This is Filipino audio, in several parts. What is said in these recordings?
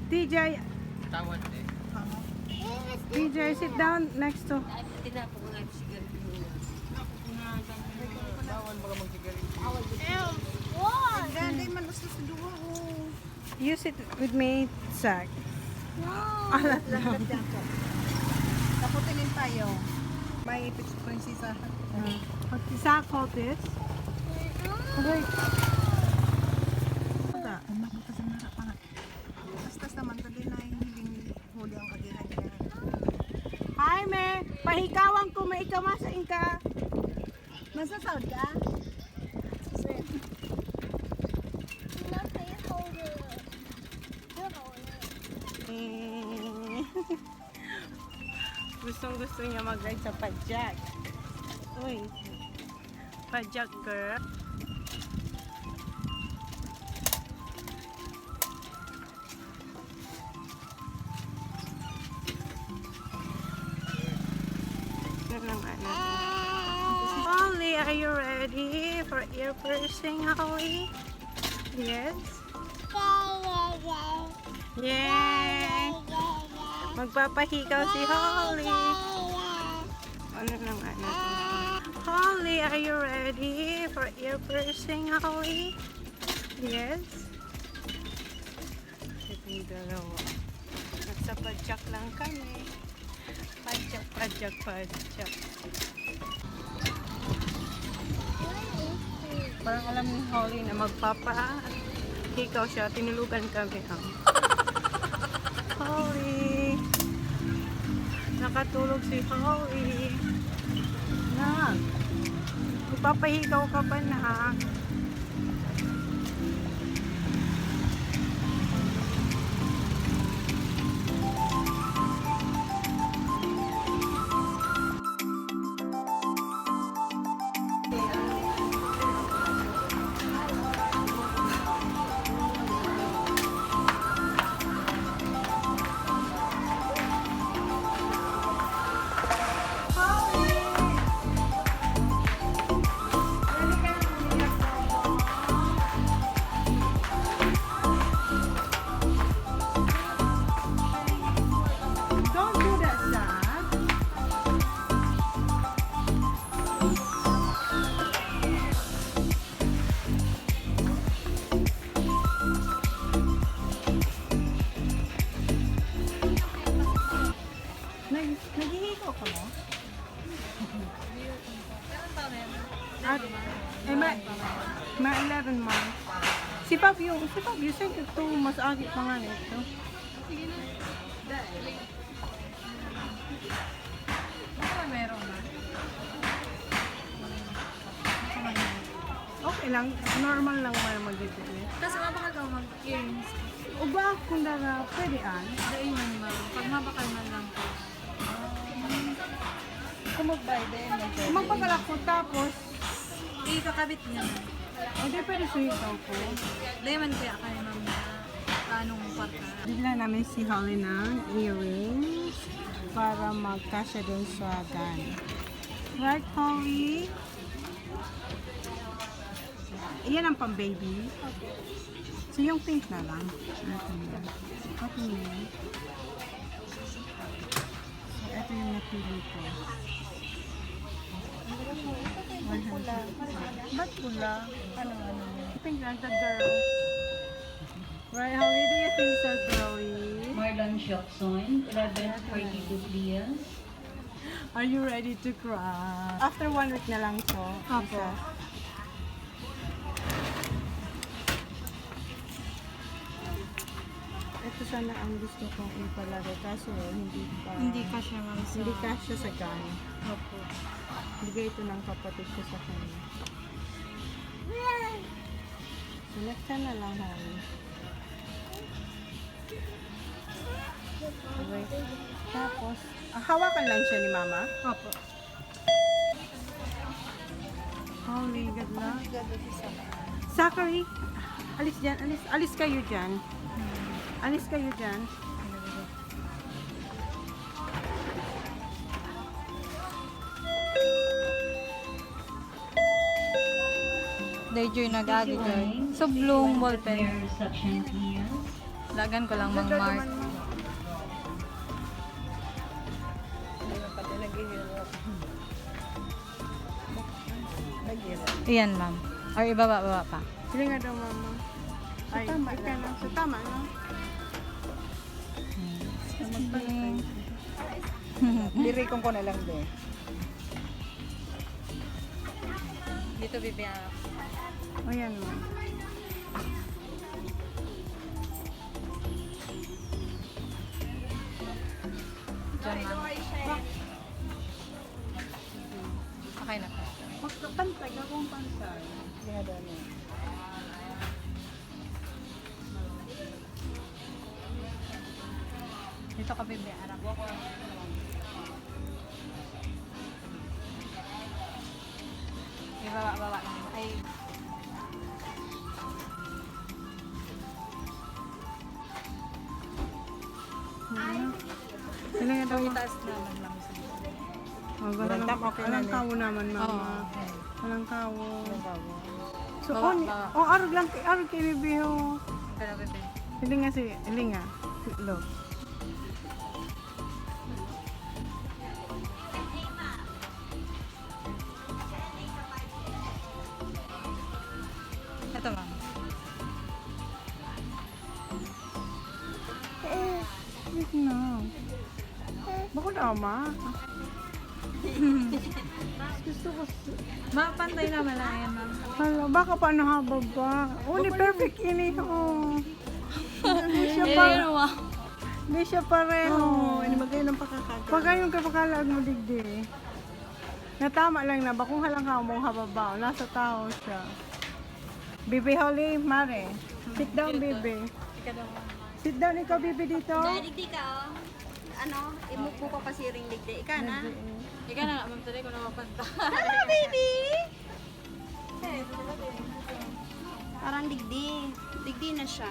TJ, Tawad eh. TJ, sit down next to. Bawal baka magsigarilyo. Ganda man gusto sa duwa oh. You sit with me, Zach. Alat lang. Taputinin tayo. May ipit sa prinsesa. Zach, hold this. Okay. Mabuta sa mga para. Basta naman tali na hindi huli ang agihan niya. Hi, me. Pahikawan ko, may ikaw masain ka. Masasawad ka? Gustong gusto niya mag-ride sa padjak. Uy. Padjak girl. Holly, are you ready for ear piercing, Holly? Yes? Yay! Magpapahikaw si Holly. Ano lang Holly, are you ready for ear piercing, Holly? Yes? Ito yung dalawa. Nasa padjak lang kami. Padjak, padjak, padjak. Parang alam ni Holly na magpapahikaw siya. Tinulugan kami. Holly. Nakatulog si Holly. Na. Magpapahikaw ka pa na. Don't do that, Zach. Naghihikaw ka mo? At, ma 11 months. Si Fabio, send it to mas agi pa nga nito. Meron na. Okay lang, normal lang man mag-dito. Tapos mapakagaw mag-earrings. O ba kung dara, pwede an? Dahil man ma. Pag mapakal man lang po. Kung mag-buy din, magpagalak ko tapos, Ikakabit niya na. hindi pwede suhitaw ko. Dahil man kaya kayo ma'am na anong kwarta. Bigla namin si Holly ng earrings para magkasya dun sa gun. Right, Holly? Iyan ang pang-baby. So, yung pink na lang. Okay na. So, ito yung napili ko. Ba't pula? Ano? Pink lang, the girl. Right, Holly, do you think so, girly? Marlon Shockson, 11:42 p.m. Are you ready to cry? After 1 week na lang to. Opo. Ito sana ang gusto kong ipalagay kaso Hindi ka siya ma'am sa... hindi kasya sa gun. Opo. Bigay ito ng kapatid ko sa kanya. So next time na lang, Holly. Okay. Tapos, hawakan lang siya ni Mama. Opo. Holly, good luck. Zachary, alis dyan. Alis kayo dyan. Alis kayo dyan. Dahil nag-agi guys. So, bloom ballpen. Reception, please. Dagan ko lang mang Ganda mark. naman mo. Hindi na pati naghihirap. Naghihirap. Iyan, ma'am. Or ibaba pa. Hindi nga daw, mama. Ay, tama ika na. So, tama, no? Lirikon ko na lang din. Dito, bibi. O, yan, ma. Diyan, ma'am. Okay na po. Pantay, akong pantay. Ginagawa niya. Dito ka, bibi. Arap. Ibaba lang. Ay, Hindi nga daw, ma. itaas naman lang sa Oh, Walang tap, okay na, walang ne? kawo naman, Oo. mama. Walang kawo. So, Bawa, on, bawa. oh, arog lang, arog kay bibi, oh. Pero, bibi. Hindi nga si, hindi nga. Lo. Ito, ma'am. Wait na. Bako na, ma. Gusto ko, Mapantay naman lang yan, ma'am. hala, baka pa nahabag ba? Oh, ni perfect ini, oh. Hindi siya pa, ma'am. hindi siya pareho. Hindi magayon ng pakakaga. Pag yung kapakalag mo digdi, natama lang na, bakong halang ka mong hababaw, nasa tao siya. Bibi Holly, Mare. Sit down, Bibi. Ika daw, ma'am. Sit down ikaw, Bibi, dito. Digdi ka, oh. Ano, imupo ko pa si Ring Digdi. Ika na. Ika na nga, ma'am. Tuloy ko na mapanta. Tara, baby! Parang digdi. Digdi na siya.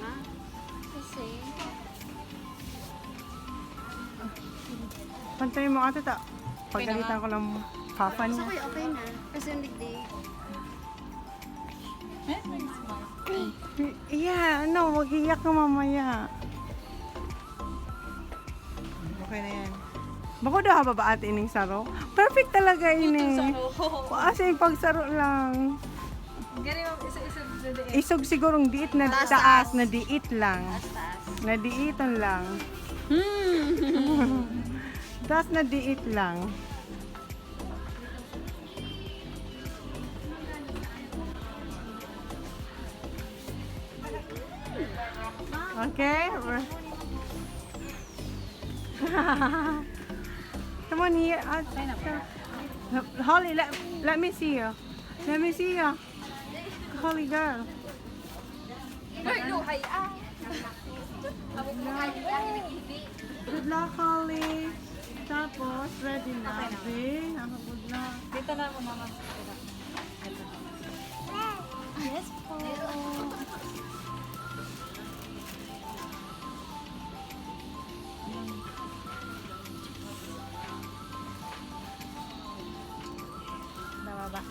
Kasi, Pantayin mo ate ta. Pagalitan ko lang papa so niya. okay na. Kasi yung digdi. Eh, thanks, ma'am. Yeah, ano, mag-iyak ka mamaya. Okay na yan. Bako daw ba ate ining saro? Perfect talaga ini. Kasi pagsaro lang. Gari, ma'am. Isa-isa sa diin. Isog sigurong diit na Taas, taas, taas. na diit lang. Taas. Na diitan lang. Taas na diit lang. Okay. Come on here. Holly, let me see you. Let me see you. Holly girl. Good luck, Holly. Tapos, ready na. Okay. Good luck. Dito na ako, mama. Yes po. Nababa.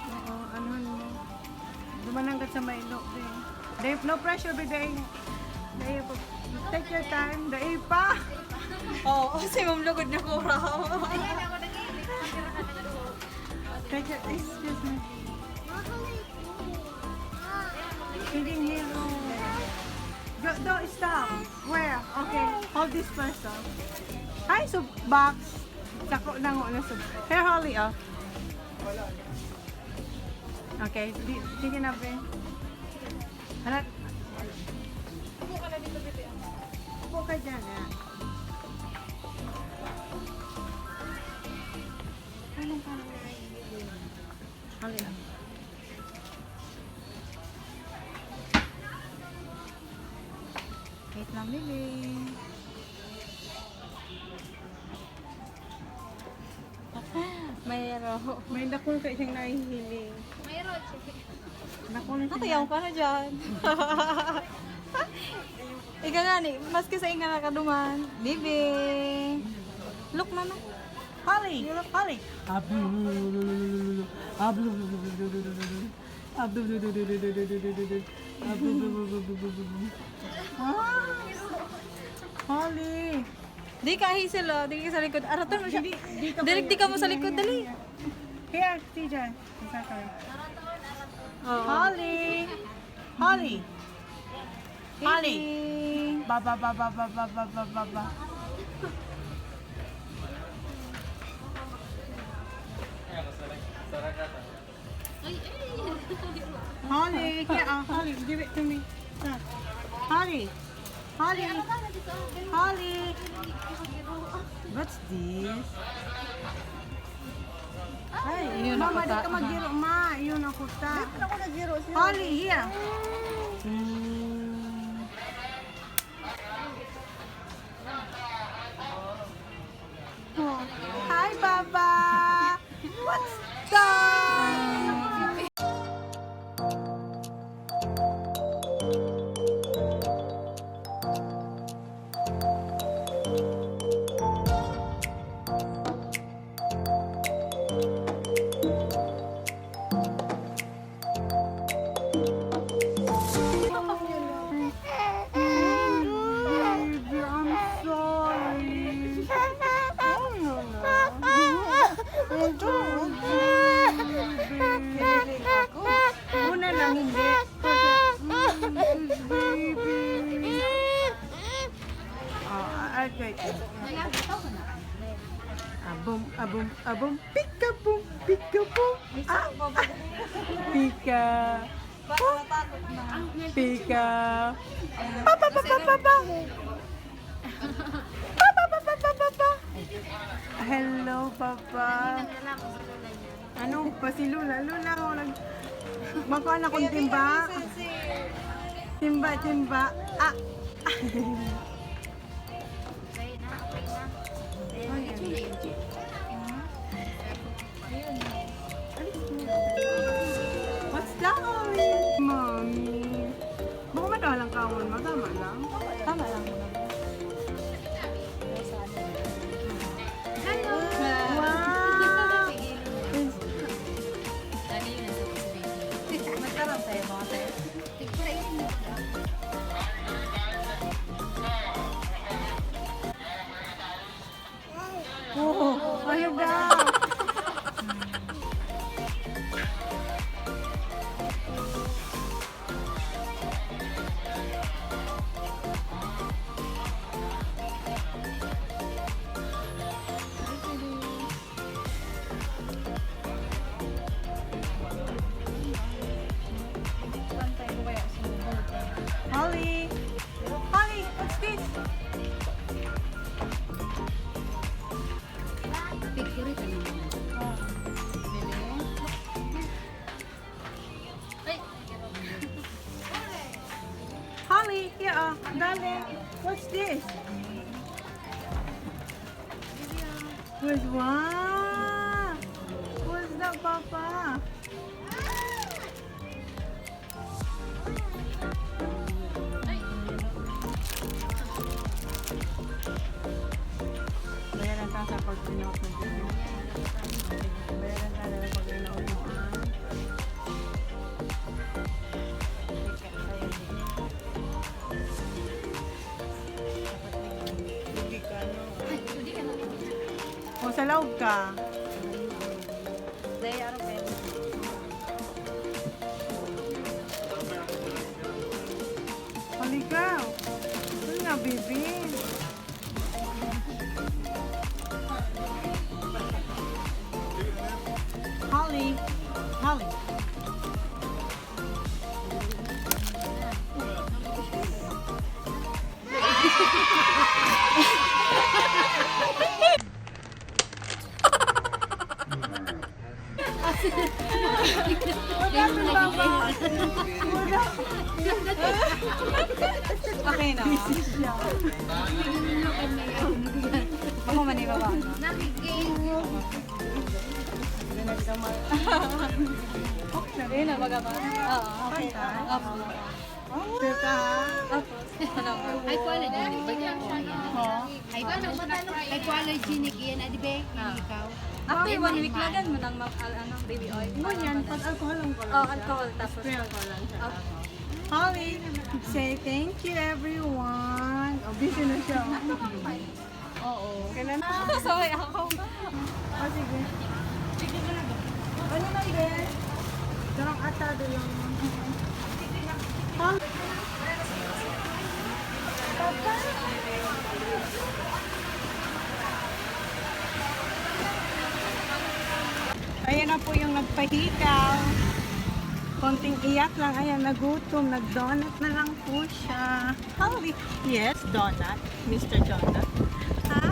Oo, ano mo. Dumananggat sa Mailo. Dave, no pressure, Dave. Dave, take your time. Dave pa. Oo, kasi ma'am lugod na ko raw. Take your, excuse me. Feeding hero. Go, don't stop. Where? Okay, hold this person. Hi, sub box. Sako na nga na sub. Here, Holly, oh. Okay, sige na, be. Halat. Upo ka na dito, bebe. Upo ka dyan, ha. Anong parang naiibig? Holly, oh. Wait lang, baby. Mayro. May nakul ka isang nahihiling. Mayroon. Nakul siya. Natayaw ka na dyan. Ika nga ni, maski sa inga nakaduman. Baby. Look, mama. Holly! You look Holly! Holly. Di ka, Hazel, oh. Di ka sa likod. Aratan mo siya. Di ka mo sa likod, dali. Here, TJ. Exactly. Oo. Holly. Holly. Holly. Hazel. Ba. Holly, here, Holly, give it to me. Holly. Holly. Holly. What's this? Ay, Yun mama, ako di ta- ka maggiro, ma. Yun ako ta. Ako nag-zero siya. Holly, here. Oh. Hi, Baba. What's that? Baby, I'm sorry. Una lang hindi. Baby. Okay. Abum, pika-boom, pika-boom. Pika. Pika. Papa. Hello, Papa. Ano pa si Lula? Lula, ako nag... Makuha na kong timba. Timba. Ah. What's that? Mommy. Baka madalang kawon, magama lang. Tama lang. Wow! Magkaroon tayo mga tayo. Oh, ayun daw. Holly! Holly, what's this? Holly, here, darling. What's this? Where's one? What's that, Papa? Bayaran ka sa pag-pinaot ng video. Bayaran ka na pag-pinaot mo. O, sa loob ka. Dahil ano pa yun? Halika. Ito na, baby. Holly. Holly. Okay na. Ako manibaba. Ayun na, magaba. Oo. Okay ka? Opo. Sure ka, ha? Opo. Ano po? Ay, allergenic yan. Adi ba? Ikaw? After 1 week, lagan mo ng baby oil. Ngunyan, pag alcohol ang ko lang Oh, siya. alcohol. Tapos, Spray alcohol lang siya. Opo. Holly, say thank you everyone. Oh, busy na siya. Oo. Kailan? Sorry ako. Oh, sige. Ano na yun? Darang atado lang. Holly. Papa? Ayan na po yung nagpahikaw. Konting iyak lang. Ayan, nagutom. Nag-donut na lang po siya. Holly. Yes, donut. Mr. Donut. Ha?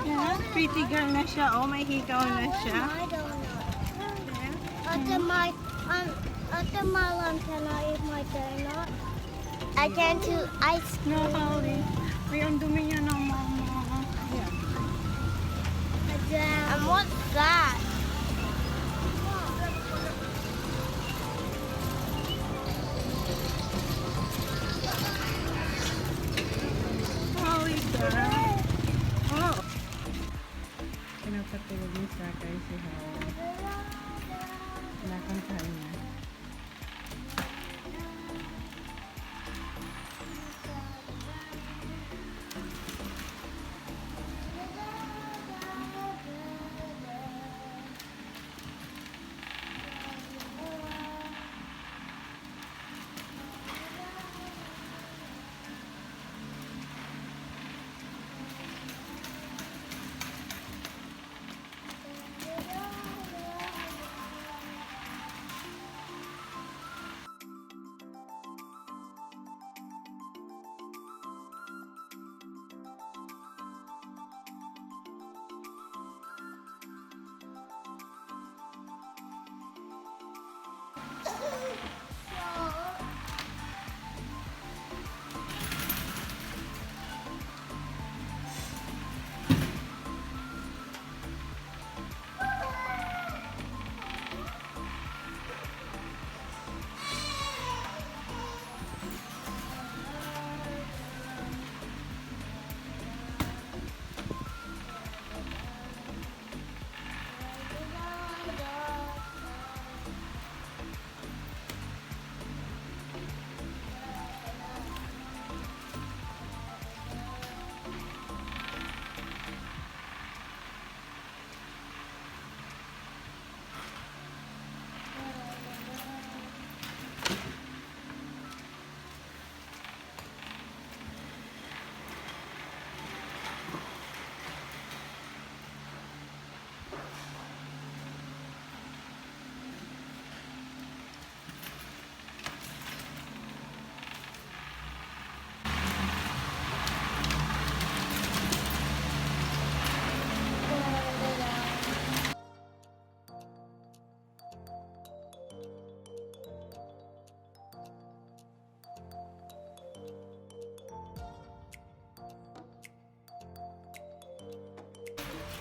Yeah, pretty girl na siya. Oh, may hikaw na siya. After my lunch, can I eat my donut? I can't do ice No, Holly. Ay, ang dumi niya ng mama. Ayan. cream. And what's that? Holly, girl. Oh. Pinapatulog ni Sakay si Holly. Kinakantahan niya.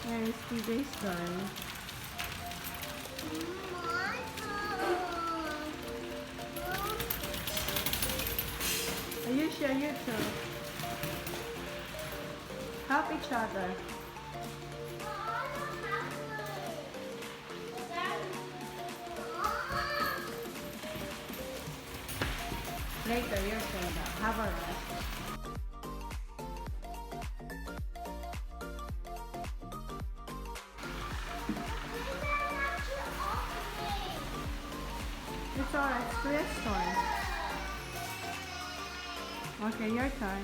Ayan, it's TJ's turn. Ayusha, you too. Help each other. Later, your turn now. Have a rest. It's alright, it's Chris' turn. Okay, your turn.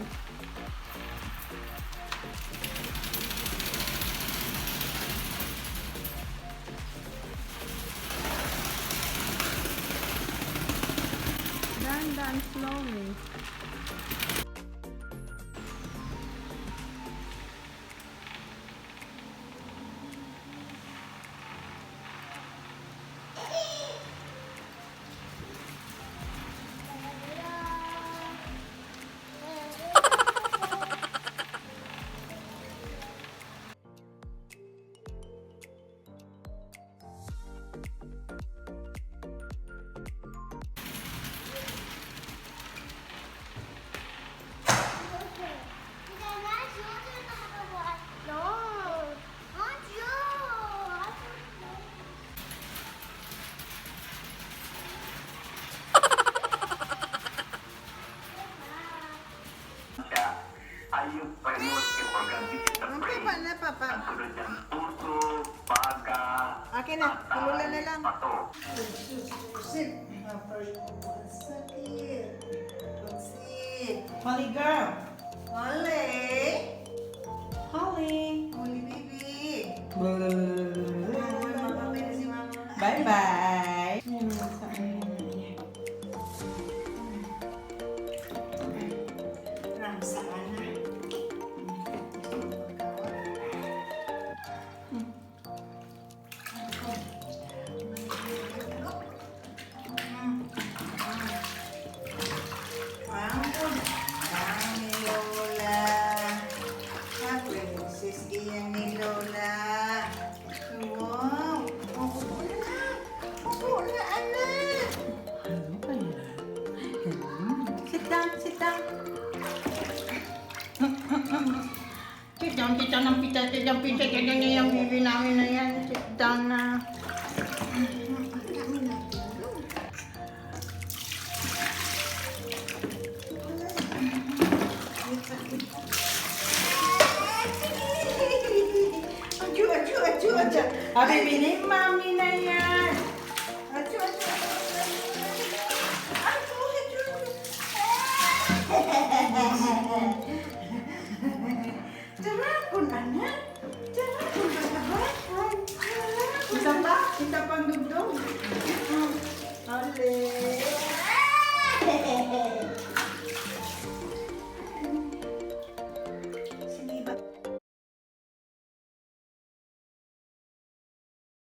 Done slowly. Okay na, ilula na lang. Sit. Sakit. Sit. Holly girl. Holly. Holly. Holly baby. Bye-bye. Ramsa ka na. Ampun. Ang Lola. Princess iyan ni Lola. Wow. Upo na. Upo na, anak. Sit down, sit down. Sit down, sit down, sit down, yan yung bibi namin na yan. Sit down na. Aju, aju, aju, aju. Bibi ni mami na yan. Aju, aju, aju, aju. Terapun, anak. Terapun, terapun. Isa pa? Isa pang dugdog. Oleh.